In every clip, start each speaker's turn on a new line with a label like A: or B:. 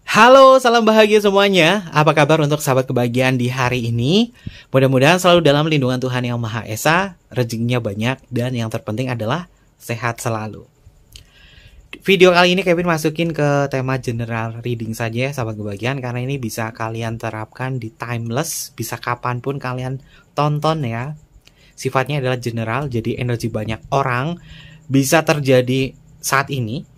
A: Halo, salam bahagia semuanya. Apa kabar untuk sahabat kebahagiaan di hari ini? Mudah-mudahan selalu dalam lindungan Tuhan Yang Maha Esa, rezekinya banyak, dan yang terpenting adalah sehat selalu. Video kali ini Kevin masukin ke tema general reading saja ya, sahabat kebahagiaan, karena ini bisa kalian terapkan di timeless, bisa kapanpun kalian tonton ya. Sifatnya adalah general, jadi energi banyak orang bisa terjadi saat ini,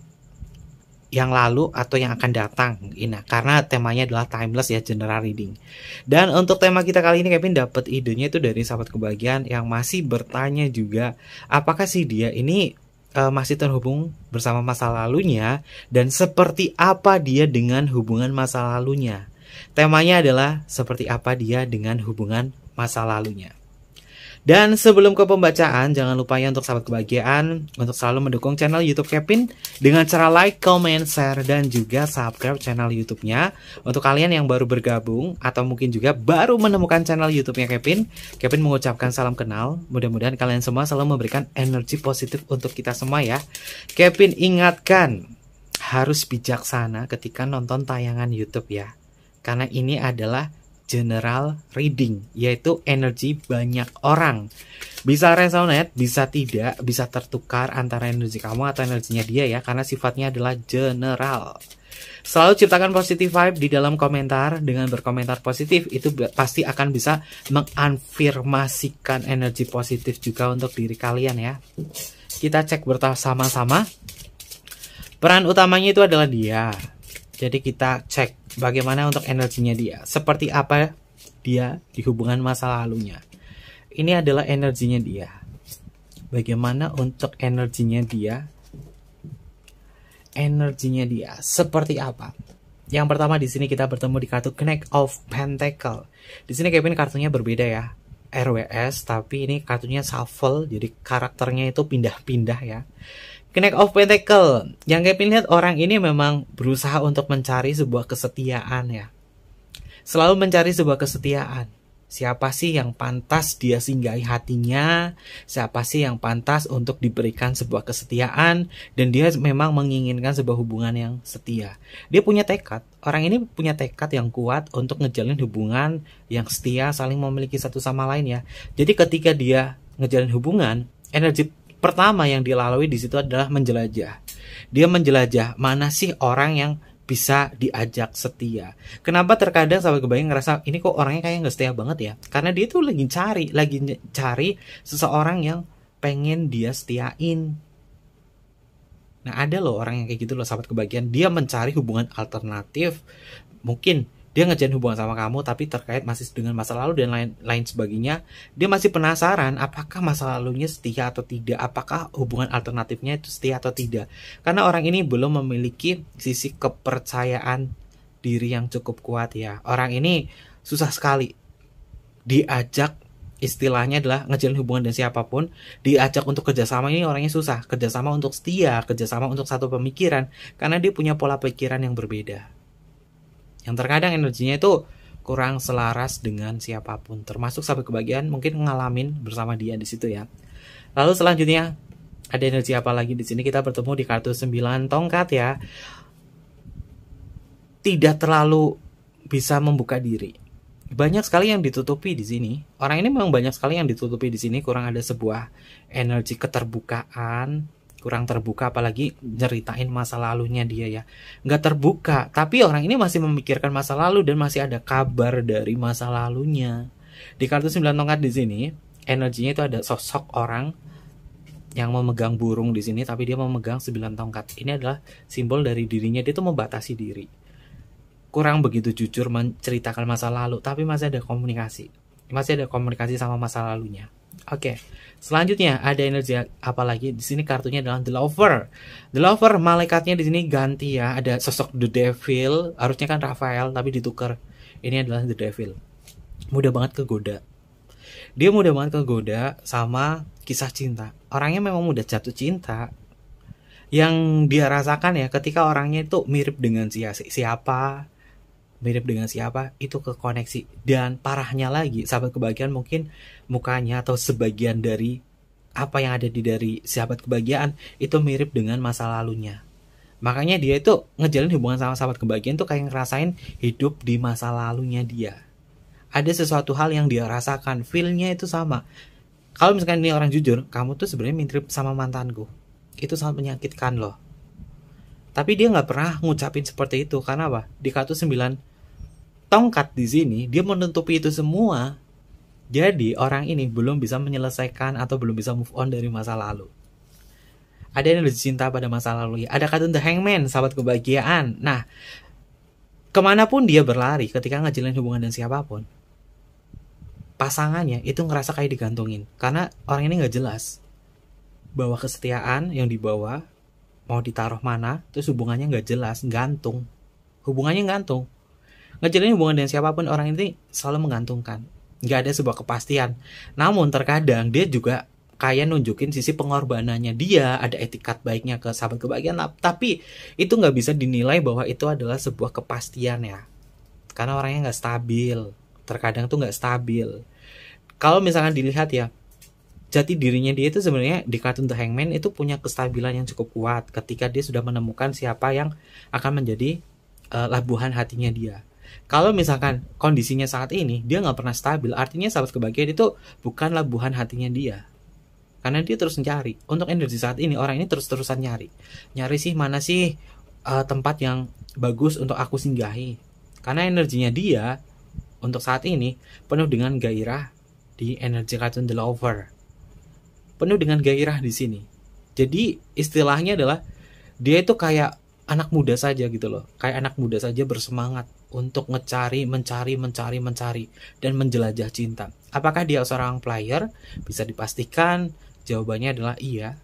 A: yang lalu atau yang akan datang. Nah, karena temanya adalah timeless ya, general reading. Dan untuk tema kita kali ini Kevin dapat idenya itu dari sahabat kebahagiaan yang masih bertanya juga, apakah sih dia ini masih terhubung bersama masa lalunya dan seperti apa dia dengan hubungan masa lalunya. Temanya adalah seperti apa dia dengan hubungan masa lalunya. Dan sebelum ke pembacaan, jangan lupa ya untuk sahabat kebahagiaan untuk selalu mendukung channel YouTube Kevin dengan cara like, comment, share, dan juga subscribe channel YouTube-nya. Untuk kalian yang baru bergabung atau mungkin juga baru menemukan channel YouTube-nya Kevin, Kevin mengucapkan salam kenal. Mudah-mudahan kalian semua selalu memberikan energi positif untuk kita semua ya. Kevin ingatkan, harus bijaksana ketika nonton tayangan YouTube ya. Karena ini adalah general reading, yaitu energi banyak orang. Bisa resonate, bisa tidak, bisa tertukar antara energi kamu atau energinya dia ya, karena sifatnya adalah general. Selalu ciptakan positive vibe di dalam komentar. Dengan berkomentar positif, itu pasti akan bisa mengafirmasikan energi positif juga untuk diri kalian ya. Kita cek bersama-sama. Peran utamanya itu adalah dia. Jadi kita cek bagaimana untuk energinya dia. Seperti apa dia di hubungan masa lalunya. Ini adalah energinya dia. Bagaimana untuk energinya dia? Energinya dia seperti apa? Yang pertama di sini kita bertemu di kartu Knight of Pentacle. Di sini Kevin kartunya berbeda ya. RWS, tapi ini kartunya shuffle. Jadi karakternya itu pindah-pindah ya. Knight of Pentacle, yang Kevin lihat orang ini memang berusaha untuk mencari sebuah kesetiaan ya. Selalu mencari sebuah kesetiaan. Siapa sih yang pantas dia singgahi hatinya? Siapa sih yang pantas untuk diberikan sebuah kesetiaan? Dan dia memang menginginkan sebuah hubungan yang setia. Dia punya tekad. Orang ini punya tekad yang kuat untuk ngejalin hubungan yang setia, saling memiliki satu sama lain ya. Jadi ketika dia ngejalin hubungan, energi pertama yang dilalui di situ adalah menjelajah. Dia menjelajah mana sih orang yang bisa diajak setia. Kenapa terkadang sahabat kebayang ngerasa ini kok orangnya kayak nggak setia banget ya? Karena dia tuh lagi cari seseorang yang pengen dia setiain. Nah ada loh orang yang kayak gitu loh sahabat kebahagiaan. Dia mencari hubungan alternatif. Mungkin dia ngejalin hubungan sama kamu tapi terkait masih dengan masa lalu dan lain sebagainya. Dia masih penasaran apakah masa lalunya setia atau tidak, apakah hubungan alternatifnya itu setia atau tidak. Karena orang ini belum memiliki sisi kepercayaan diri yang cukup kuat ya. Orang ini susah sekali diajak, istilahnya adalah ngejalin hubungan dengan siapapun. Diajak untuk kerjasama ini orangnya susah. Kerjasama untuk setia, kerjasama untuk satu pemikiran, karena dia punya pola pikiran yang berbeda. Yang terkadang energinya itu kurang selaras dengan siapapun, termasuk sahabat kebahagiaan mungkin ngalamin bersama dia di situ ya. Lalu selanjutnya ada energi apa lagi di sini? Kita bertemu di kartu 9 tongkat ya. Tidak terlalu bisa membuka diri. Banyak sekali yang ditutupi di sini. Orang ini memang banyak sekali yang ditutupi di sini. Kurang ada sebuah energi keterbukaan. Kurang terbuka, apalagi nyeritain masa lalunya dia ya. Nggak terbuka, tapi orang ini masih memikirkan masa lalu dan masih ada kabar dari masa lalunya. Di kartu 9 tongkat di sini, energinya itu ada sosok orang yang memegang burung di sini, tapi dia memegang 9 tongkat. Ini adalah simbol dari dirinya, dia itu membatasi diri. Kurang begitu jujur menceritakan masa lalu, tapi masih ada komunikasi. Masih ada komunikasi sama masa lalunya. Oke, selanjutnya ada energi apa lagi? Di sini kartunya adalah The Lover. The Lover, malaikatnya di sini ganti ya. Ada sosok The Devil, harusnya kan Raphael tapi ditukar. Ini adalah The Devil. Mudah banget kegoda. Dia mudah banget kegoda sama kisah cinta. Orangnya memang mudah jatuh cinta. Yang dia rasakan ya ketika orangnya itu mirip dengan siapa, mirip dengan siapa, itu ke koneksi. Dan parahnya lagi, sahabat kebahagiaan mungkin mukanya atau sebagian dari apa yang ada dari sahabat kebahagiaan itu mirip dengan masa lalunya. Makanya dia itu ngejalin hubungan sama sahabat kebahagiaan tuh kayak ngerasain hidup di masa lalunya dia. Ada sesuatu hal yang dia rasakan, feel-nya itu sama. Kalau misalkan ini orang jujur, kamu tuh sebenarnya mirip sama mantanku. Itu sangat menyakitkan loh. Tapi dia nggak pernah ngucapin seperti itu. Karena apa? Di kartu 9 tongkat di sini, dia menutupi itu semua. Jadi orang ini belum bisa menyelesaikan atau belum bisa move on dari masa lalu. Ada yang lebih cinta pada masa lalu. Ada kartu The Hangman, sahabat kebahagiaan. Nah, kemanapun dia berlari ketika ngejalin hubungan dengan siapapun, pasangannya itu ngerasa kayak digantungin. Karena orang ini nggak jelas bahwa kesetiaan yang dibawa mau ditaruh mana, terus hubungannya nggak jelas, gantung. Hubungannya gantung. Ngejalin hubungan dengan siapapun, orang ini selalu menggantungkan. Nggak ada sebuah kepastian. Namun terkadang dia juga kayak nunjukin sisi pengorbanannya dia, ada etikat baiknya ke sahabat kebahagiaan, tapi itu nggak bisa dinilai bahwa itu adalah sebuah kepastian ya, karena orangnya nggak stabil, terkadang tuh nggak stabil. Kalau misalkan dilihat ya, jati dirinya dia itu sebenarnya di kartu The Hangman itu punya kestabilan yang cukup kuat ketika dia sudah menemukan siapa yang akan menjadi labuhan hatinya dia. Kalau misalkan kondisinya saat ini dia nggak pernah stabil, artinya sahabat kebahagiaan itu bukan labuhan hatinya dia. Karena dia terus mencari. Untuk energi saat ini, orang ini terus-terusan nyari. Nyari sih mana sih tempat yang bagus untuk aku singgahi. Karena energinya dia untuk saat ini penuh dengan gairah di energi kartu The Lover. Penuh dengan gairah di sini. Jadi istilahnya adalah dia itu kayak anak muda saja gitu loh. Kayak anak muda saja bersemangat untuk mencari dan menjelajah cinta. Apakah dia seorang player? Bisa dipastikan jawabannya adalah iya.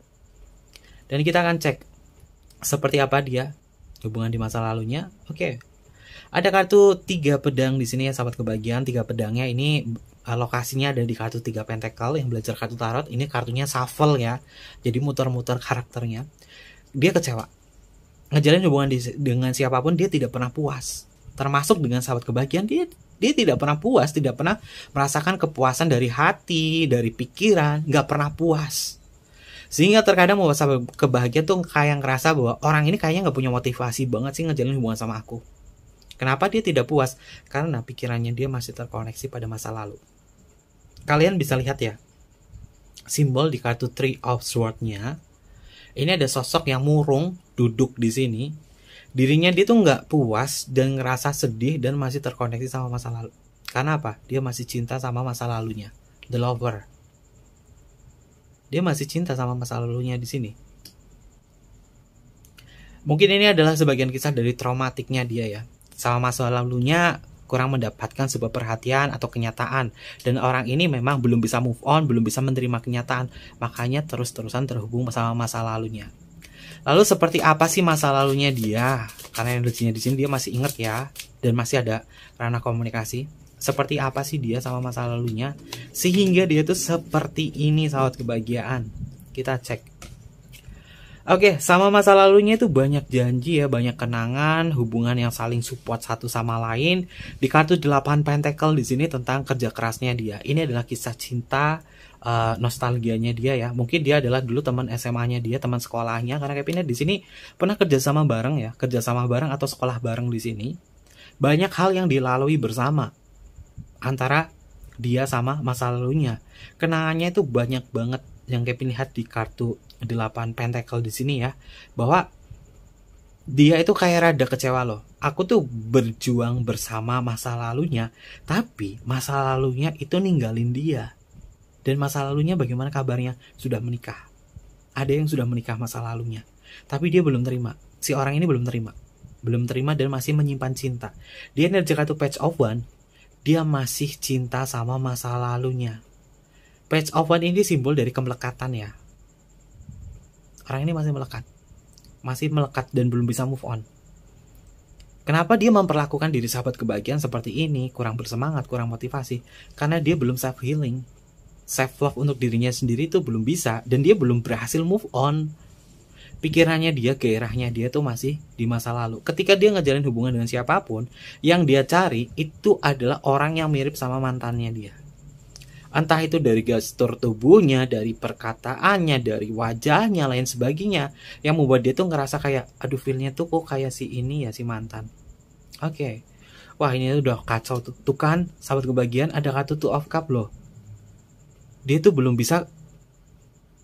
A: Dan kita akan cek seperti apa dia hubungan di masa lalunya. Oke. Ada kartu 3 pedang di sini ya sahabat kebahagiaan. 3 pedangnya ini lokasinya ada di kartu 3 pentacle. Yang belajar kartu tarot ini kartunya shuffle ya. Jadi muter-muter karakternya. Dia kecewa. Ngejalin hubungan dengan siapapun dia tidak pernah puas. Termasuk dengan sahabat kebahagiaan dia tidak pernah puas, tidak pernah merasakan kepuasan dari hati, dari pikiran, nggak pernah puas. Sehingga terkadang membuat sahabat kebahagiaan tuh kayak ngerasa bahwa orang ini kayaknya nggak punya motivasi banget sih ngejalin hubungan sama aku. Kenapa dia tidak puas? Karena pikirannya dia masih terkoneksi pada masa lalu. Kalian bisa lihat ya, simbol di kartu Three of Swords-nya. Ini ada sosok yang murung, duduk di sini. Dirinya dia tuh nggak puas dan ngerasa sedih dan masih terkoneksi sama masa lalu. Karena apa? Dia masih cinta sama masa lalunya. The Lover. Dia masih cinta sama masa lalunya di sini. Mungkin ini adalah sebagian kisah dari traumatiknya dia ya. Sama masa lalunya kurang mendapatkan sebuah perhatian atau kenyataan. Dan orang ini memang belum bisa move on, belum bisa menerima kenyataan. Makanya terus-terusan terhubung sama masa lalunya. Lalu seperti apa sih masa lalunya dia? Karena energinya di sini dia masih ingat ya, dan masih ada ranah komunikasi. Seperti apa sih dia sama masa lalunya sehingga dia tuh seperti ini sahabat kebahagiaan? Kita cek. Oke, sama masa lalunya itu banyak janji ya, banyak kenangan, hubungan yang saling support satu sama lain. Di kartu 8 pentacle di sini tentang kerja kerasnya dia. Ini adalah kisah cinta, nostalgianya dia ya. Mungkin dia adalah dulu teman SMA-nya dia, teman sekolahnya, karena Kevin di sini pernah kerjasama bareng ya, kerjasama bareng atau sekolah bareng di sini. Banyak hal yang dilalui bersama antara dia sama masa lalunya. Kenangannya itu banyak banget yang Kevin lihat di kartu 8 pentacle di sini ya, bahwa dia itu kayak rada kecewa loh. Aku tuh berjuang bersama masa lalunya, tapi masa lalunya itu ninggalin dia. Dan masa lalunya bagaimana kabarnya? Sudah menikah. Ada yang sudah menikah masa lalunya, tapi dia belum terima. Si orang ini belum terima. Belum terima dan masih menyimpan cinta. Dia energi kartu Page of Wands. Dia masih cinta sama masa lalunya. Page of Wands ini simbol dari kemelekatan ya. Orang ini masih melekat dan belum bisa move on. Kenapa dia memperlakukan diri sahabat kebahagiaan seperti ini? Kurang bersemangat, kurang motivasi. Karena dia belum self healing, self love untuk dirinya sendiri itu belum bisa, dan dia belum berhasil move on. Pikirannya dia, gairahnya dia tuh masih di masa lalu. Ketika dia ngejalin hubungan dengan siapapun, yang dia cari itu adalah orang yang mirip sama mantannya dia. Entah itu dari gestur tubuhnya, dari perkataannya, dari wajahnya, lain sebagainya, yang membuat dia tuh ngerasa kayak, aduh feelnya tuh kok kayak si ini ya, si mantan. Oke. Wah, ini udah kacau tuh. Tuh kan, sahabat kebahagiaan, ada kartu Two of Cup loh. Dia tuh belum bisa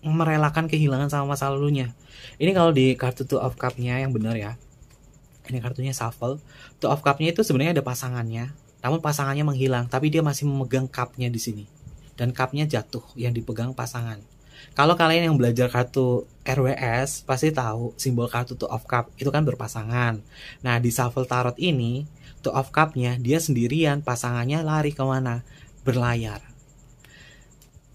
A: merelakan kehilangan sama masa lalunya. Ini kalau di kartu Two of Cup-nya yang benar ya. Ini kartunya shuffle. Two of Cup-nya itu sebenarnya ada pasangannya, namun pasangannya menghilang, tapi dia masih memegang cup-nya di sini. Dan cup-nya jatuh yang dipegang pasangan. Kalau kalian yang belajar kartu RWS pasti tahu simbol kartu Two of Cup itu kan berpasangan. Nah, di shuffle tarot ini Two of Cup-nya dia sendirian, pasangannya lari kemana? Berlayar.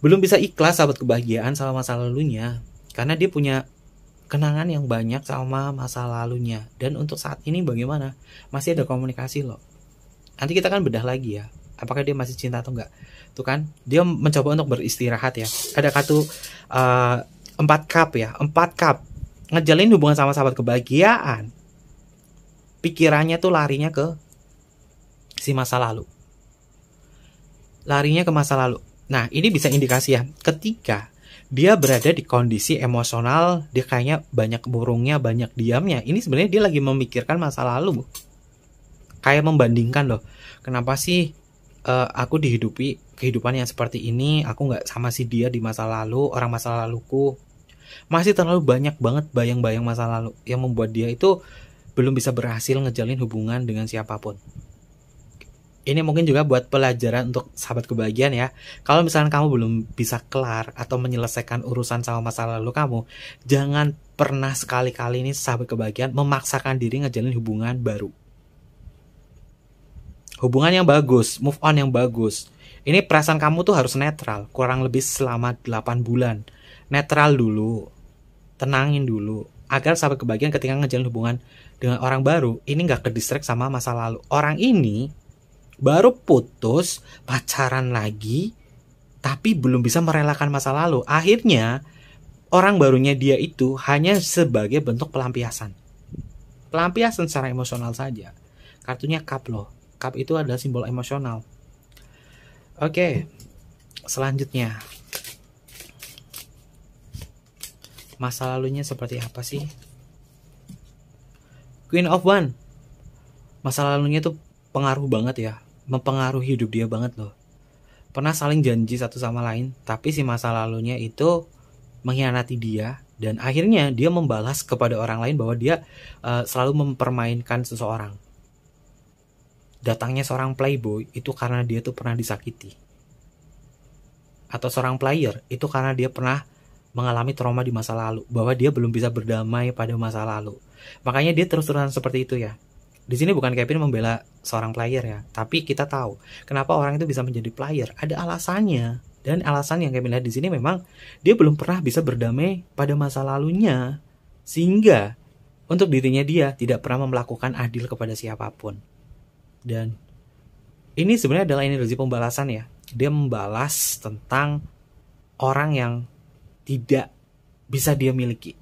A: Belum bisa ikhlas sahabat kebahagiaan sama masa lalunya, karena dia punya kenangan yang banyak sama masa lalunya. Dan untuk saat ini bagaimana? Masih ada komunikasi loh. Nanti kita kan bedah lagi ya, apakah dia masih cinta atau enggak. Tuh kan, dia mencoba untuk beristirahat ya. Ada kartu 4 cup ya, 4 cup. Ngejalin hubungan sama sahabat kebahagiaan. Pikirannya tuh larinya ke si masa lalu. Larinya ke masa lalu. Nah, ini bisa indikasi ya, ketika dia berada di kondisi emosional, dia kayaknya banyak murungnya, banyak diamnya. Ini sebenarnya dia lagi memikirkan masa lalu. Kayak membandingkan loh, kenapa sih aku dihidupi kehidupan yang seperti ini, aku nggak sama si dia di masa lalu, orang masa laluku. Masih terlalu banyak banget bayang-bayang masa lalu yang membuat dia itu belum bisa berhasil ngejalin hubungan dengan siapapun. Ini mungkin juga buat pelajaran untuk sahabat kebahagiaan ya. Kalau misalnya kamu belum bisa kelar atau menyelesaikan urusan sama masa lalu kamu, jangan pernah sekali-kali ini sahabat kebahagiaan memaksakan diri ngejalin hubungan baru. Hubungan yang bagus, move on yang bagus. Ini perasaan kamu tuh harus netral, kurang lebih selama 8 bulan. Netral dulu, tenangin dulu, agar sahabat kebahagiaan ketika ngejalin hubungan dengan orang baru, ini gak kedistract sama masa lalu. Orang ini baru putus, pacaran lagi, tapi belum bisa merelakan masa lalu. Akhirnya, orang barunya dia itu hanya sebagai bentuk pelampiasan. Pelampiasan secara emosional saja. Kartunya cup loh. Cup itu adalah simbol emosional. Oke, selanjutnya. Masa lalunya seperti apa sih? Queen of Wands. Masa lalunya tuh pengaruh banget ya. Mempengaruhi hidup dia banget loh. Pernah saling janji satu sama lain, tapi si masa lalunya itu mengkhianati dia, dan akhirnya dia membalas kepada orang lain bahwa dia selalu mempermainkan seseorang. Datangnya seorang playboy itu karena dia tuh pernah disakiti, atau seorang player itu karena dia pernah mengalami trauma di masa lalu, bahwa dia belum bisa berdamai pada masa lalu. Makanya dia terus-terusan seperti itu ya. Di sini bukan Kevin membela seorang player ya, tapi kita tahu kenapa orang itu bisa menjadi player. Ada alasannya, dan alasan yang Kevin lihat di sini memang dia belum pernah bisa berdamai pada masa lalunya, sehingga untuk dirinya dia tidak pernah melakukan adil kepada siapapun. Dan ini sebenarnya adalah energi pembalasan ya. Dia membalas tentang orang yang tidak bisa dia miliki.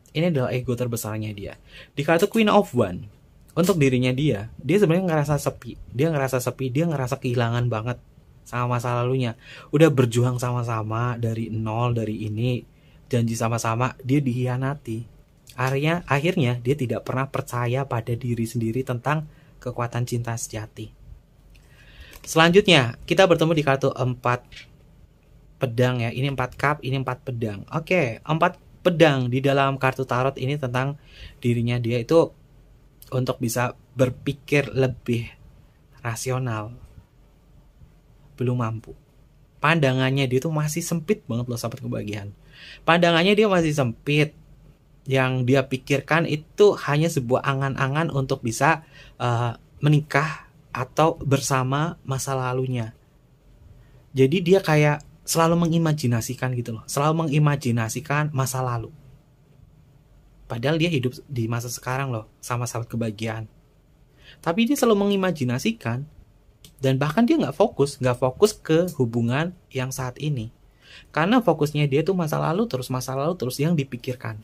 A: Ini adalah ego terbesarnya dia. Di kartu Queen of Wands, untuk dirinya dia sebenarnya ngerasa sepi. Dia ngerasa kehilangan banget sama masa lalunya. Udah berjuang sama-sama dari nol, dari ini, janji sama-sama, dia dikhianati. Akhirnya dia tidak pernah percaya pada diri sendiri tentang kekuatan cinta sejati. Selanjutnya, kita bertemu di kartu 4 pedang ya. Ini 4 cup, ini 4 pedang. Oke, 4 pedang di dalam kartu tarot ini tentang dirinya dia itu untuk bisa berpikir lebih rasional. Belum mampu. Pandangannya dia tuh masih sempit banget loh sahabat kebahagiaan. Pandangannya dia masih sempit. Yang dia pikirkan itu hanya sebuah angan-angan untuk bisa menikah atau bersama masa lalunya. Jadi dia kayak selalu mengimajinasikan gitu loh. Selalu mengimajinasikan masa lalu. Padahal dia hidup di masa sekarang loh, sama sahabat kebahagiaan. Tapi dia selalu mengimajinasikan, dan bahkan dia nggak fokus ke hubungan yang saat ini. Karena fokusnya dia tuh masa lalu terus yang dipikirkan.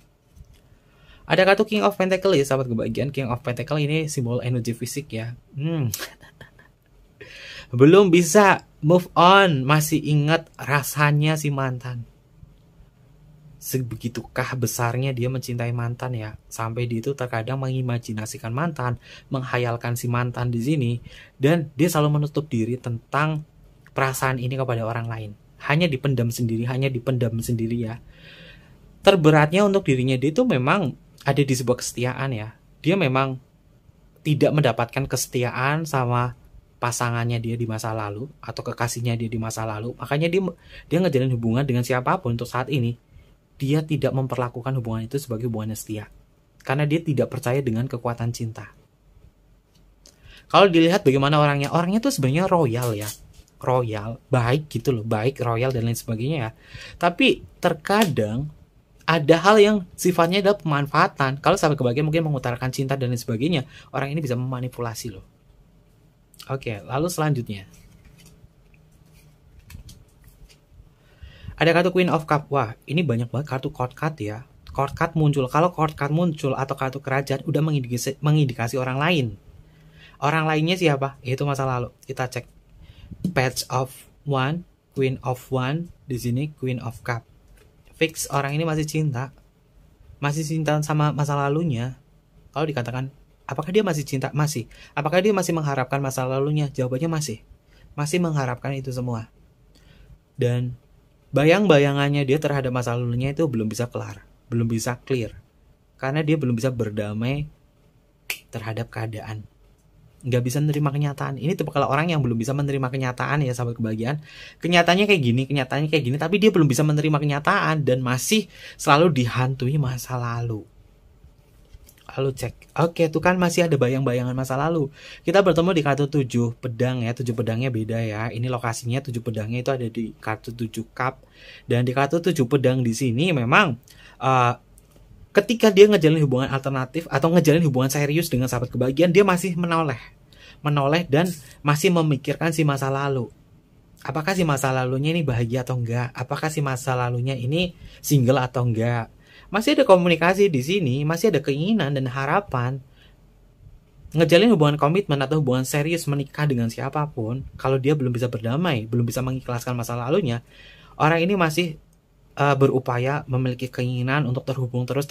A: Ada kartu King of Pentacles ya sahabat kebahagiaan. King of Pentacles ini simbol energi fisik ya. belum bisa move on, masih ingat rasanya si mantan. Sebegitukah besarnya dia mencintai mantan ya, sampai dia itu terkadang mengimajinasikan mantan, menghayalkan si mantan di sini, dan dia selalu menutup diri tentang perasaan ini kepada orang lain. Hanya dipendam sendiri ya. Terberatnya untuk dirinya dia itu memang ada di sebuah kesetiaan ya. Dia memang tidak mendapatkan kesetiaan sama pasangannya dia di masa lalu atau kekasihnya dia di masa lalu. Makanya dia ngejalin hubungan dengan siapapun untuk saat ini. Dia tidak memperlakukan hubungan itu sebagai hubungan setia. Karena dia tidak percaya dengan kekuatan cinta. Kalau dilihat bagaimana orangnya tuh sebenarnya royal ya. Royal, baik gitu loh, baik, royal dan lain sebagainya ya. Tapi terkadang ada hal yang sifatnya adalah pemanfaatan. Kalau sampai kebagian mungkin mengutarakan cinta dan lain sebagainya, orang ini bisa memanipulasi loh. Oke, lalu selanjutnya. Ada kartu Queen of Cup. Wah, ini banyak banget kartu court card ya. Court card muncul. Kalau court card muncul atau kartu kerajaan udah mengindikasi orang lain. Orang lainnya siapa? Itu masa lalu. Kita cek. Page of One, Queen of One, di sini Queen of Cup. Fix orang ini masih cinta. Masih cinta sama masa lalunya. Kalau dikatakan, apakah dia masih cinta? Masih. Apakah dia masih mengharapkan masa lalunya? Jawabannya masih. Masih mengharapkan itu semua. Dan bayang-bayangannya dia terhadap masa lalunya itu belum bisa kelar, belum bisa clear. Karena dia belum bisa berdamai terhadap keadaan. Nggak bisa menerima kenyataan. Ini tipe kalau orang yang belum bisa menerima kenyataan ya sahabat kebahagiaan. Kenyataannya kayak gini, tapi dia belum bisa menerima kenyataan dan masih selalu dihantui masa lalu. Lalu cek, oke itu kan masih ada bayang-bayangan masa lalu. Kita bertemu di kartu 7 pedang ya, 7 pedangnya beda ya. Ini lokasinya 7 pedangnya itu ada di kartu 7 cup. Dan di kartu 7 pedang di sini memang ketika dia ngejalin hubungan alternatif atau ngejalin hubungan serius dengan sahabat kebahagiaan, dia masih menoleh dan masih memikirkan si masa lalu. Apakah si masa lalunya ini bahagia atau enggak? Apakah si masa lalunya ini single atau enggak? Masih ada komunikasi di sini, masih ada keinginan dan harapan ngejalin hubungan komitmen atau hubungan serius menikah dengan siapapun. Kalau dia belum bisa berdamai, belum bisa mengikhlaskan masa lalunya, orang ini masih berupaya memiliki keinginan untuk terhubung terus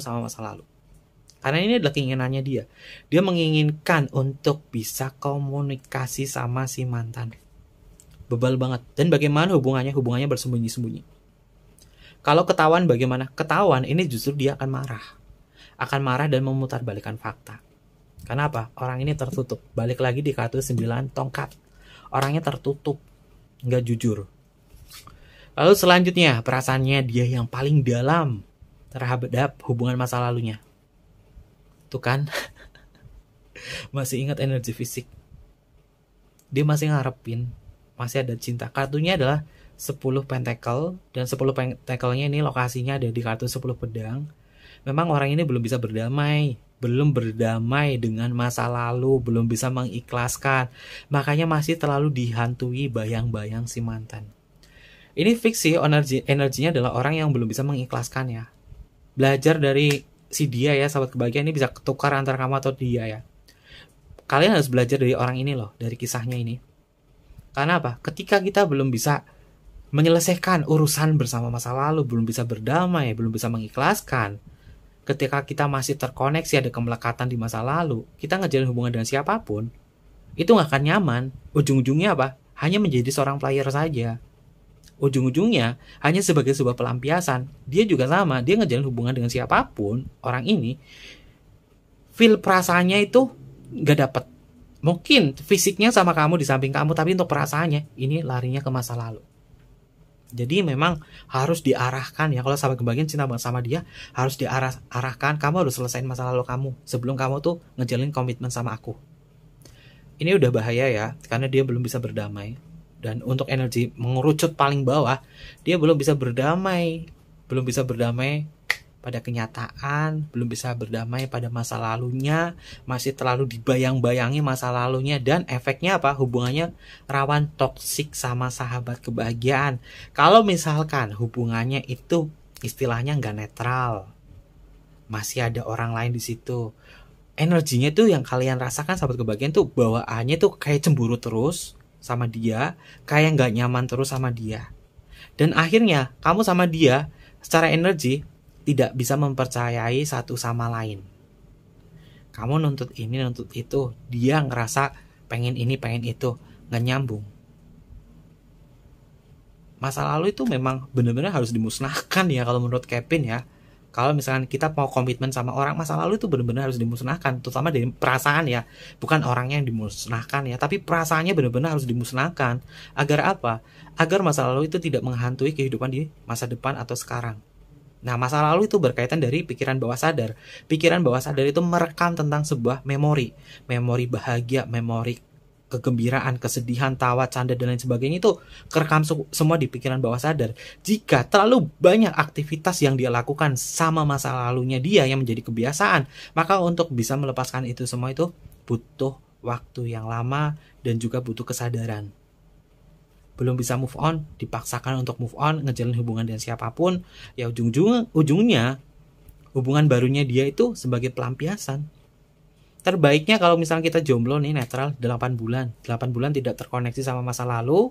A: sama masa lalu. Karena ini adalah keinginannya dia. Dia menginginkan untuk bisa komunikasi sama si mantan. Bebal banget. Dan bagaimana hubungannya? Hubungannya bersembunyi-sembunyi. Kalau ketahuan bagaimana? Ketahuan ini justru dia akan marah. Akan marah dan memutarbalikkan fakta. Kenapa? Orang ini tertutup. Balik lagi di kartu 9 tongkat. Orangnya tertutup. Nggak jujur. Lalu selanjutnya, perasaannya dia yang paling dalam terhadap hubungan masa lalunya. Tuh kan? Masih ingat energi fisik. Dia masih ngarepin. Masih ada cinta. Kartunya adalah 10 pentacle, dan 10 pentacle-nya ini lokasinya ada di kartu 10 pedang. Memang orang ini belum bisa berdamai dengan masa lalu, belum bisa mengikhlaskan. Makanya masih terlalu dihantui bayang-bayang si mantan. Ini fix sih, energinya adalah orang yang belum bisa mengikhlaskan ya. Belajar dari si dia ya, sahabat kebahagiaan, ini bisa ketukar antara kamu atau dia ya. Kalian harus belajar dari orang ini loh, dari kisahnya ini. Karena apa? Ketika kita belum bisa menyelesaikan urusan bersama masa lalu, belum bisa berdamai, belum bisa mengikhlaskan, ketika kita masih terkoneksi ada kemelekatan di masa lalu, kita ngejalin hubungan dengan siapapun, itu gak akan nyaman. Ujung-ujungnya apa? Hanya menjadi seorang player saja. Ujung-ujungnya hanya sebagai sebuah pelampiasan. Dia juga sama, dia ngejalin hubungan dengan siapapun, orang ini feel perasaannya itu gak dapet. Mungkin fisiknya sama kamu, di samping kamu, tapi untuk perasaannya ini larinya ke masa lalu. Jadi memang harus diarahkan ya. Kalau sahabat kebahagiaan cinta banget sama dia, harus diarahkan. Kamu harus selesaiin masa lalu kamu sebelum kamu tuh ngejalin komitmen sama aku. Ini udah bahaya ya, karena dia belum bisa berdamai. Dan untuk energi mengerucut paling bawah, dia belum bisa berdamai pada kenyataan, belum bisa berdamai pada masa lalunya, masih terlalu dibayang-bayangi masa lalunya, dan efeknya apa? Hubungannya rawan toksik sama sahabat kebahagiaan. Kalau misalkan hubungannya itu istilahnya nggak netral, masih ada orang lain di situ, energinya tuh yang kalian rasakan sahabat kebahagiaan tuh bawaannya tuh kayak cemburu terus, sama dia, kayak nggak nyaman terus sama dia. Dan akhirnya kamu sama dia secara energi tidak bisa mempercayai satu sama lain. Kamu nuntut ini, nuntut itu, dia ngerasa pengen ini, pengen itu, nggak nyambung. Masa lalu itu memang benar-benar harus dimusnahkan ya kalau menurut Kevin ya. Kalau misalkan kita mau komitmen sama orang, masa lalu itu benar-benar harus dimusnahkan, terutama dari perasaan ya, bukan orangnya yang dimusnahkan ya, tapi perasaannya benar-benar harus dimusnahkan. Agar apa? Agar masa lalu itu tidak menghantui kehidupan di masa depan atau sekarang. Nah, masa lalu itu berkaitan dari pikiran bawah sadar. Pikiran bawah sadar itu merekam tentang sebuah memori, memori bahagia, memori kegembiraan, kesedihan, tawa, canda, dan lain sebagainya itu kerekam semua di pikiran bawah sadar. Jika terlalu banyak aktivitas yang dia lakukan sama masa lalunya dia yang menjadi kebiasaan, maka untuk bisa melepaskan itu semua itu butuh waktu yang lama dan juga butuh kesadaran. Belum bisa move on, dipaksakan untuk move on, ngejalin hubungan dengan siapapun, ya ujungnya hubungan barunya dia itu sebagai pelampiasan. Terbaiknya kalau misalnya kita jomblo nih, netral 8 bulan. 8 bulan tidak terkoneksi sama masa lalu,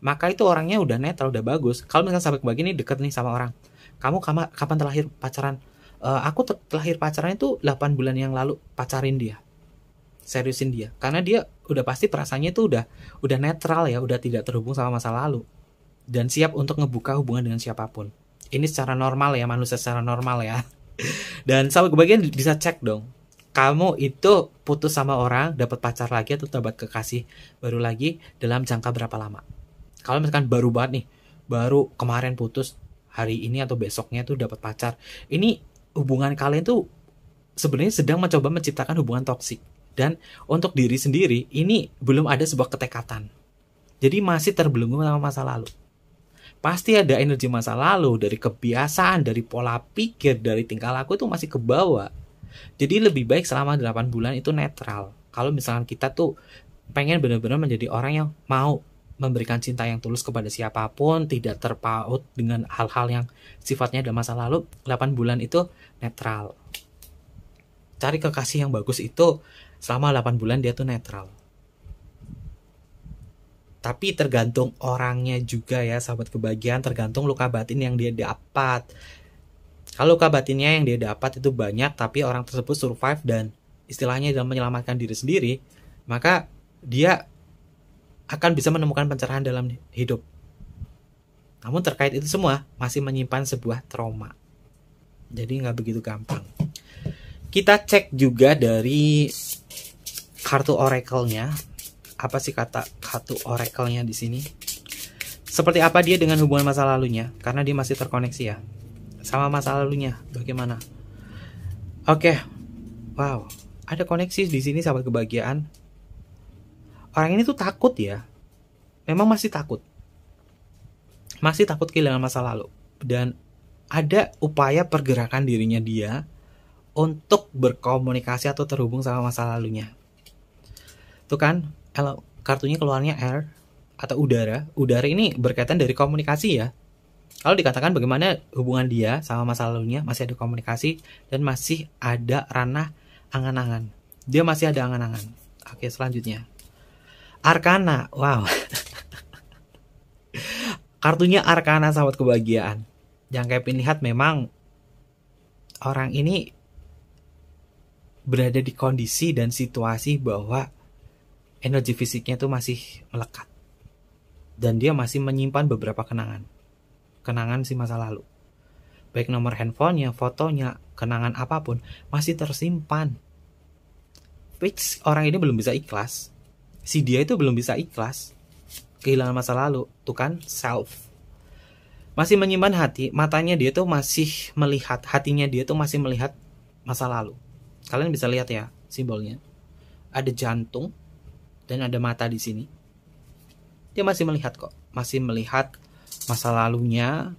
A: maka itu orangnya udah netral, udah bagus. Kalau misalnya sahabat kebahagiaan ini deket nih sama orang, kamu kapan terakhir pacaran? Aku terakhir pacaran itu 8 bulan yang lalu. Pacarin dia, seriusin dia, karena dia udah pasti perasaannya itu udah netral ya, udah tidak terhubung sama masa lalu, dan siap untuk ngebuka hubungan dengan siapapun. Ini secara normal ya, manusia secara normal ya. Dan sahabat kebahagiaan bisa cek dong, kamu itu putus sama orang, dapat pacar lagi atau dapat kekasih baru lagi dalam jangka berapa lama? Kalau misalkan baru banget nih, baru kemarin putus, hari ini atau besoknya tuh dapat pacar, ini hubungan kalian tuh sebenarnya sedang mencoba menciptakan hubungan toksik. Dan untuk diri sendiri, ini belum ada sebuah ketekatan. Jadi masih terbelenggu sama masa lalu. Pasti ada energi masa lalu, dari kebiasaan, dari pola pikir, dari tingkah laku itu masih kebawa. Jadi lebih baik selama 8 bulan itu netral. Kalau misalkan kita tuh pengen benar-benar menjadi orang yang mau memberikan cinta yang tulus kepada siapapun, tidak terpaut dengan hal-hal yang sifatnya dalam masa lalu, 8 bulan itu netral. Cari kekasih yang bagus itu selama 8 bulan dia tuh netral. Tapi tergantung orangnya juga ya, sahabat kebahagiaan, tergantung luka batin yang dia dapat. Kalau luka batinnya yang dia dapat itu banyak, tapi orang tersebut survive dan istilahnya dalam menyelamatkan diri sendiri, maka dia akan bisa menemukan pencerahan dalam hidup. Namun terkait itu semua masih menyimpan sebuah trauma. Jadi nggak begitu gampang. Kita cek juga dari kartu oracle-nya. Apa sih kata kartu oracle-nya di sini? Seperti apa dia dengan hubungan masa lalunya? Karena dia masih terkoneksi ya sama masa lalunya, bagaimana? Oke, wow, ada koneksi di sini sahabat kebahagiaan. Orang ini tuh takut ya, memang masih takut kehilangan masa lalu, dan ada upaya pergerakan dirinya dia untuk berkomunikasi atau terhubung sama masa lalunya. Tuh kan, kartunya keluarnya air atau udara. Udara ini berkaitan dari komunikasi ya. Kalau dikatakan bagaimana hubungan dia sama masa lalunya, masih ada komunikasi dan masih ada ranah angan-angan. Dia masih ada angan-angan. Oke, selanjutnya. Arkana, wow. Kartunya Arkana sahabat kebahagiaan. Yang Kevin lihat memang orang ini berada di kondisi dan situasi bahwa energi fisiknya itu masih melekat. Dan dia masih menyimpan beberapa kenangan si masa lalu. Baik nomor handphonenya, fotonya, kenangan apapun masih tersimpan. Fix orang ini belum bisa ikhlas. Si dia itu belum bisa ikhlas kehilangan masa lalu. Tuh kan, self. Masih menyimpan hati, matanya dia tuh masih melihat, hatinya dia tuh masih melihat masa lalu. Kalian bisa lihat ya simbolnya. Ada jantung dan ada mata di sini. Dia masih melihat kok, masih melihat masa lalunya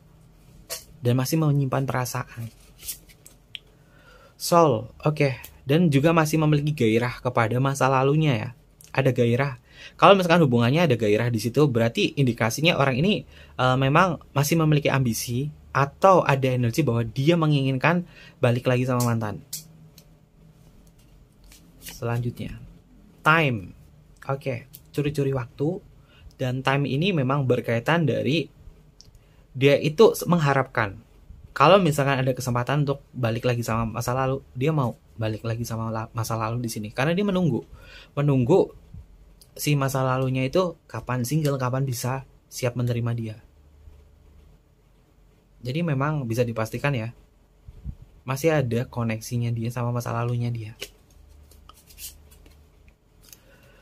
A: dan masih menyimpan perasaan. Soul, oke. Dan juga masih memiliki gairah kepada masa lalunya ya. Ada gairah. Kalau misalkan hubungannya ada gairah di situ, berarti indikasinya orang ini memang masih memiliki ambisi atau ada energi bahwa dia menginginkan balik lagi sama mantan. Selanjutnya, time. Oke, curi-curi waktu. Dan time ini memang berkaitan dari dia itu mengharapkan kalau misalkan ada kesempatan untuk balik lagi sama masa lalu, dia mau balik lagi sama masa lalu di sini. Karena dia menunggu si masa lalunya itu kapan single, kapan bisa siap menerima dia. Jadi memang bisa dipastikan ya, masih ada koneksinya dia sama masa lalunya dia.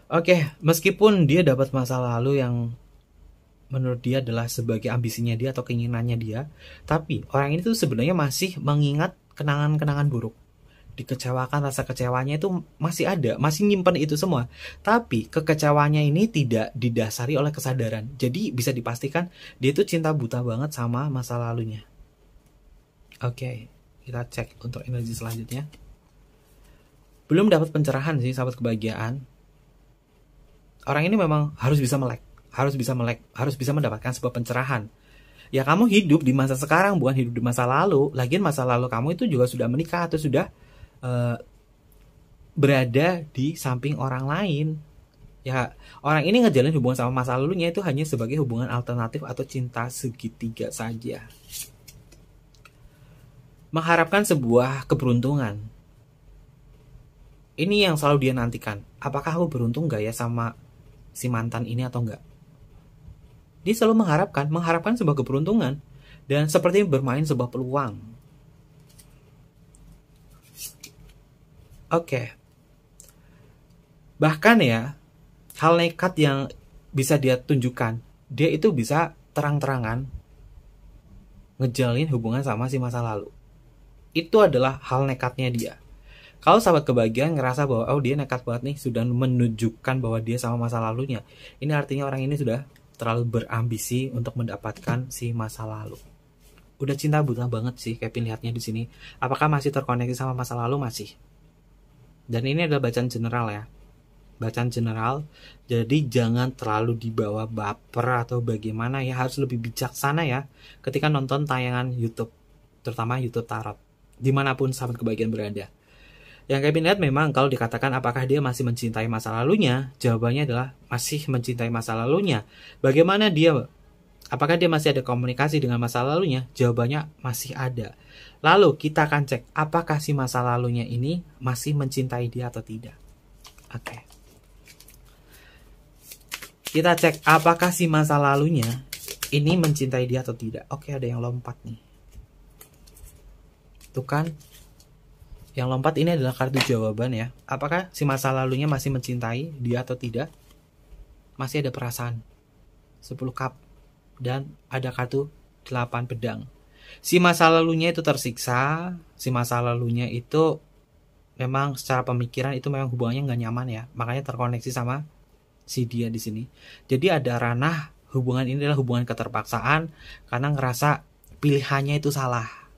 A: Oke, meskipun dia dapat masa lalu yang menurut dia adalah sebagai ambisinya dia atau keinginannya dia, tapi orang ini tuh sebenarnya masih mengingat kenangan-kenangan buruk. Dikecewakan, rasa kecewanya itu masih ada, masih nyimpan itu semua. Tapi kekecewanya ini tidak didasari oleh kesadaran. Jadi bisa dipastikan dia itu cinta buta banget sama masa lalunya. Oke, kita cek untuk energi selanjutnya. Belum dapat pencerahan sih sahabat kebahagiaan. Orang ini memang harus bisa melek, harus bisa mendapatkan sebuah pencerahan. Ya kamu hidup di masa sekarang, bukan hidup di masa lalu. Lagian masa lalu kamu itu juga sudah menikah atau sudah berada di samping orang lain. Ya, orang ini ngejalin hubungan sama masa lalunya itu hanya sebagai hubungan alternatif atau cinta segitiga saja. Mengharapkan sebuah keberuntungan. Ini yang selalu dia nantikan. Apakah aku beruntung gak ya sama si mantan ini atau enggak? Dia selalu mengharapkan sebuah keberuntungan dan seperti bermain sebuah peluang. Oke. Bahkan ya, hal nekat yang bisa dia tunjukkan, dia itu bisa terang-terangan ngejalin hubungan sama si masa lalu. Itu adalah hal nekatnya dia. Kalau sahabat kebahagiaan ngerasa bahwa dia nekat banget nih, sudah menunjukkan bahwa dia sama masa lalunya, ini artinya orang ini sudah terlalu berambisi untuk mendapatkan si masa lalu. Udah cinta buta banget sih Kevin lihatnya di sini. Apakah masih terkoneksi sama masa lalu? Masih. Dan ini adalah bacaan general ya. Bacaan general. Jadi jangan terlalu dibawa baper atau bagaimana ya, harus lebih bijaksana ya ketika nonton tayangan YouTube, terutama YouTube Tarot. Dimanapun sahabat kebahagiaan berada. Yang Kevin lihat memang kalau dikatakan apakah dia masih mencintai masa lalunya, jawabannya adalah masih mencintai masa lalunya. Bagaimana dia? Apakah dia masih ada komunikasi dengan masa lalunya? Jawabannya masih ada. Lalu kita akan cek apakah si masa lalunya ini masih mencintai dia atau tidak. Oke. Kita cek apakah si masa lalunya ini mencintai dia atau tidak. Oke, ada yang lompat nih. Tuh kan? Yang lompat ini adalah kartu jawaban ya. Apakah si masa lalunya masih mencintai dia atau tidak? Masih ada perasaan. 10 cup. Dan ada kartu 8 pedang. Si masa lalunya itu tersiksa. Si masa lalunya itu memang secara pemikiran itu memang hubungannya nggak nyaman ya. Makanya terkoneksi sama si dia di sini. Jadi ada ranah hubungan ini adalah hubungan keterpaksaan. Karena ngerasa pilihannya itu salah.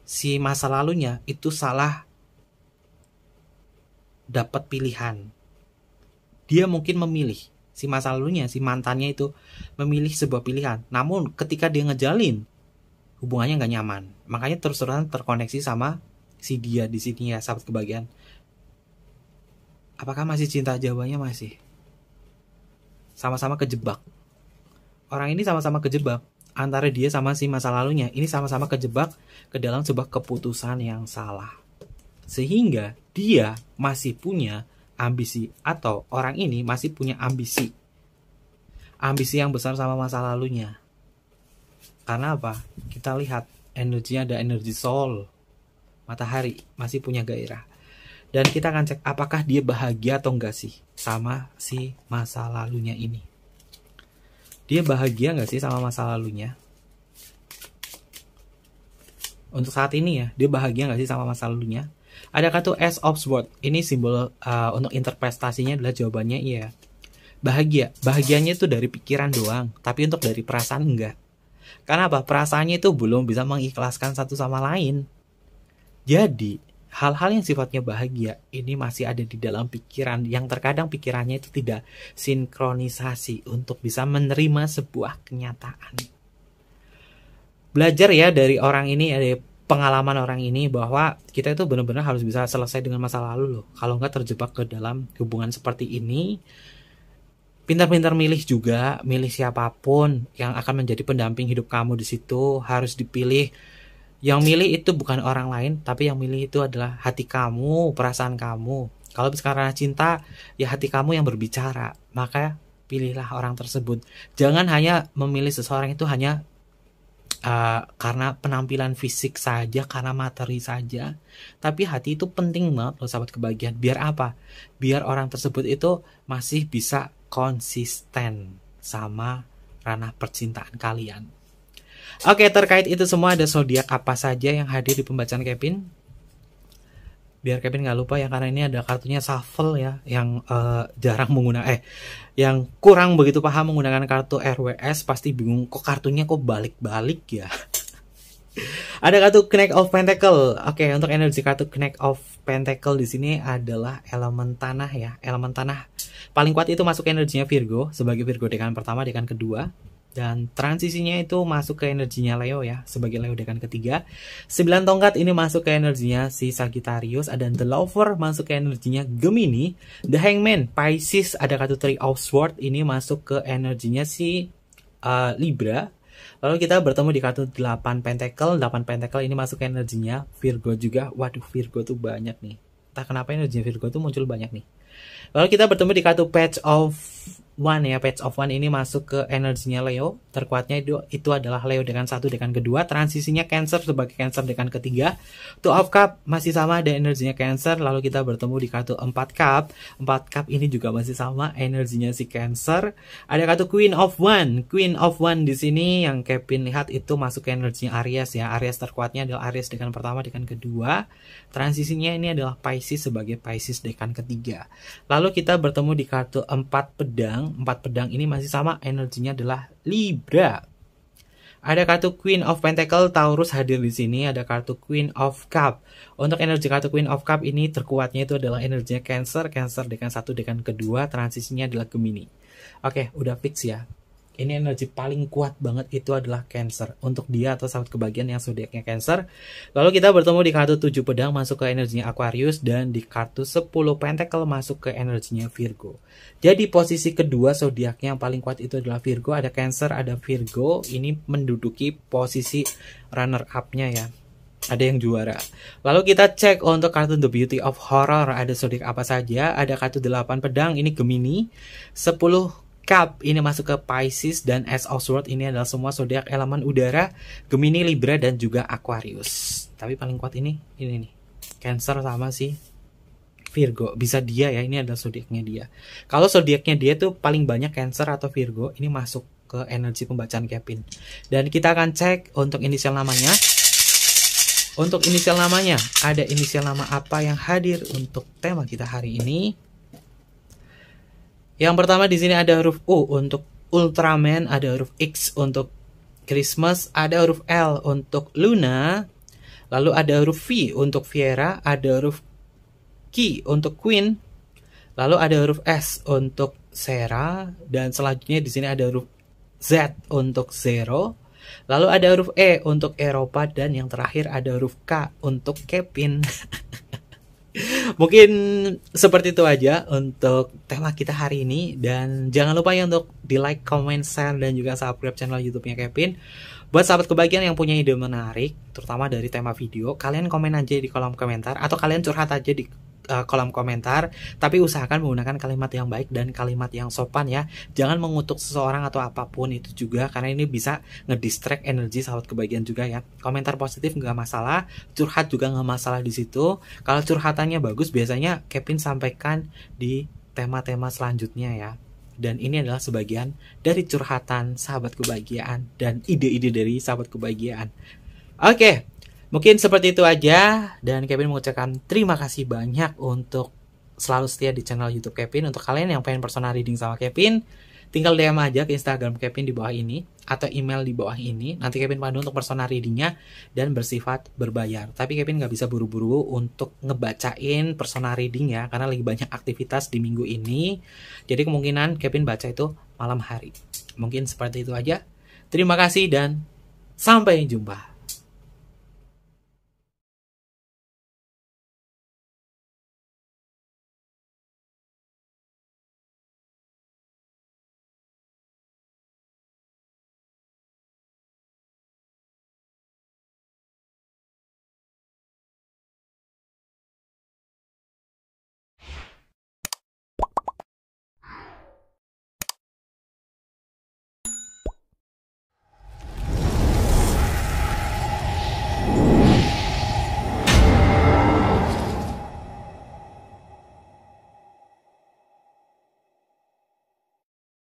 A: Si masa lalunya itu salah dapat pilihan. Dia mungkin memilih, si masa lalunya, si mantannya itu memilih sebuah pilihan. Namun ketika dia ngejalin, hubungannya nggak nyaman. Makanya terus-terusan terkoneksi sama si dia di sini ya, sahabat kebahagiaan. Apakah masih cinta? Jawabannya masih. Sama-sama kejebak. Orang ini sama-sama kejebak. Antara dia sama si masa lalunya, ini sama-sama kejebak ke dalam sebuah keputusan yang salah. Sehingga dia masih punya ambisi, atau orang ini masih punya ambisi. Ambisi yang besar sama masa lalunya. Karena apa? Kita lihat energinya ada energi soul. Matahari masih punya gairah. Dan kita akan cek apakah dia bahagia atau enggak sih sama si masa lalunya ini. Dia bahagia nggak sih sama masa lalunya? Untuk saat ini ya, dia bahagia nggak sih sama masa lalunya? Ada kartu Ace of Swords. Ini simbol untuk interpretasinya adalah jawabannya iya. Bahagia. Bahagianya itu dari pikiran doang. Tapi untuk dari perasaan enggak. Karena apa? Perasaannya itu belum bisa mengikhlaskan satu sama lain. Jadi, hal-hal yang sifatnya bahagia ini masih ada di dalam pikiran, yang terkadang pikirannya itu tidak sinkronisasi untuk bisa menerima sebuah kenyataan. Belajar ya dari orang ini, dari pengalaman orang ini, bahwa kita itu benar-benar harus bisa selesai dengan masa lalu loh. Kalau nggak terjebak ke dalam hubungan seperti ini, Pintar-pintar milih juga, milih siapapun yang akan menjadi pendamping hidup kamu di situ harus dipilih. Yang milih itu bukan orang lain, tapi yang milih itu adalah hati kamu, perasaan kamu. Kalau sekarang cinta, ya hati kamu yang berbicara. Maka pilihlah orang tersebut. Jangan hanya memilih seseorang itu hanya karena penampilan fisik saja, karena materi saja. Tapi hati itu penting banget loh sahabat kebahagiaan. Biar apa? Biar orang tersebut itu masih bisa konsisten sama ranah percintaan kalian. Oke, terkait itu semua ada zodiak apa saja yang hadir di pembacaan Kevin? Biar Kevin nggak lupa ya, karena ini ada kartunya shuffle ya, yang jarang menggunakan, yang kurang begitu paham menggunakan kartu RWS pasti bingung kok kartunya kok balik-balik ya. Ada kartu Knight of Pentacle. Oke, untuk energi kartu Knight of Pentacle di sini adalah elemen tanah ya. Elemen tanah paling kuat itu masuk energinya Virgo sebagai Virgo dekan pertama, dekan kedua. Dan transisinya itu masuk ke energinya Leo ya, sebagai Leo dekan ketiga. 9 tongkat ini masuk ke energinya si Sagittarius. Ada The Lover masuk ke energinya Gemini. The Hangman, Pisces, ada kartu Three of Swords ini masuk ke energinya si Libra. Lalu kita bertemu di kartu 8 Pentacle. 8 Pentacle ini masuk ke energinya Virgo juga. Waduh, Virgo tuh banyak nih. Entah kenapa energi Virgo tuh muncul banyak nih. Lalu kita bertemu di kartu Page of One ya. Page of One ini masuk ke energinya Leo. Terkuatnya itu adalah Leo dekan 1, dekan kedua. Transisinya Cancer sebagai Cancer dekan ketiga. Two of Cup masih sama, ada energinya Cancer. Lalu kita bertemu di kartu 4 Cup. 4 Cup ini juga masih sama, energinya si Cancer. Ada kartu Queen of One. Queen of One di sini yang Kevin lihat itu masuk ke energinya Aries ya. Aries terkuatnya adalah Aries dekan pertama, dekan kedua. Transisinya ini adalah Pisces sebagai Pisces dekan ketiga. Lalu kita bertemu di kartu 4 pedang. 4 pedang ini masih sama, energinya adalah Libra. Ada kartu Queen of Pentacle, Taurus hadir di sini. Ada kartu Queen of Cup. Untuk energi kartu Queen of Cup ini terkuatnya itu adalah energinya Cancer. Cancer dekan 1, dekan kedua. Transisinya adalah Gemini. Oke, udah fix ya. Ini energi paling kuat banget itu adalah Cancer. Untuk dia atau sahabat kebahagiaan yang zodiaknya Cancer. Lalu kita bertemu di kartu 7 pedang masuk ke energinya Aquarius. Dan di kartu 10 Pentacle masuk ke energinya Virgo. Jadi posisi kedua zodiaknya yang paling kuat itu adalah Virgo. Ada Cancer, ada Virgo. Ini menduduki posisi runner up-nya ya. Ada yang juara. Lalu kita cek untuk kartu The Beauty of Horror. Ada zodiak apa saja. Ada kartu 8 pedang, ini Gemini. 10 Cup ini masuk ke Pisces. Dan Ace of Swords ini adalah semua zodiak elemen udara, Gemini, Libra, dan juga Aquarius. Tapi paling kuat ini nih, Cancer sama si Virgo. Bisa dia ya, ini adalah zodiaknya dia. Kalau zodiaknya dia tuh paling banyak Cancer atau Virgo, ini masuk ke energi pembacaan Kevin. Dan kita akan cek untuk inisial namanya. Untuk inisial namanya, ada inisial nama apa yang hadir untuk tema kita hari ini? Yang pertama di sini ada huruf U untuk Ultraman, ada huruf X untuk Christmas, ada huruf L untuk Luna, lalu ada huruf V untuk Viera, ada huruf Q untuk Queen, lalu ada huruf S untuk Sarah, dan selanjutnya di sini ada huruf Z untuk Zero, lalu ada huruf E untuk Eropa, dan yang terakhir ada huruf K untuk Kevin. Mungkin seperti itu aja untuk tema kita hari ini. Dan jangan lupa ya untuk di like, comment, share, dan juga subscribe channel YouTube-nya Kevin. Buat sahabat kebahagiaan yang punya ide menarik, terutama dari tema video, kalian komen aja di kolom komentar. Atau kalian curhat aja di kolom komentar. Tapi usahakan menggunakan kalimat yang baik dan kalimat yang sopan ya. Jangan mengutuk seseorang atau apapun itu juga, karena ini bisa ngedistract energi sahabat kebahagiaan juga ya. Komentar positif nggak masalah, curhat juga nggak masalah di situ. Kalau curhatannya bagus, biasanya Kevin sampaikan di tema-tema selanjutnya ya. Dan ini adalah sebagian dari curhatan sahabat kebahagiaan dan ide-ide dari sahabat kebahagiaan. Oke, mungkin seperti itu aja. Dan Kevin mengucapkan terima kasih banyak untuk selalu setia di channel YouTube Kevin. Untuk kalian yang pengen personal reading sama Kevin, tinggal DM aja ke Instagram Kevin di bawah ini atau email di bawah ini. Nanti Kevin pandu untuk personal readingnya dan bersifat berbayar. Tapi Kevin nggak bisa buru-buru untuk ngebacain personal reading ya, karena lagi banyak aktivitas di minggu ini. Jadi kemungkinan Kevin baca itu malam hari. Mungkin seperti itu aja. Terima kasih dan sampai jumpa.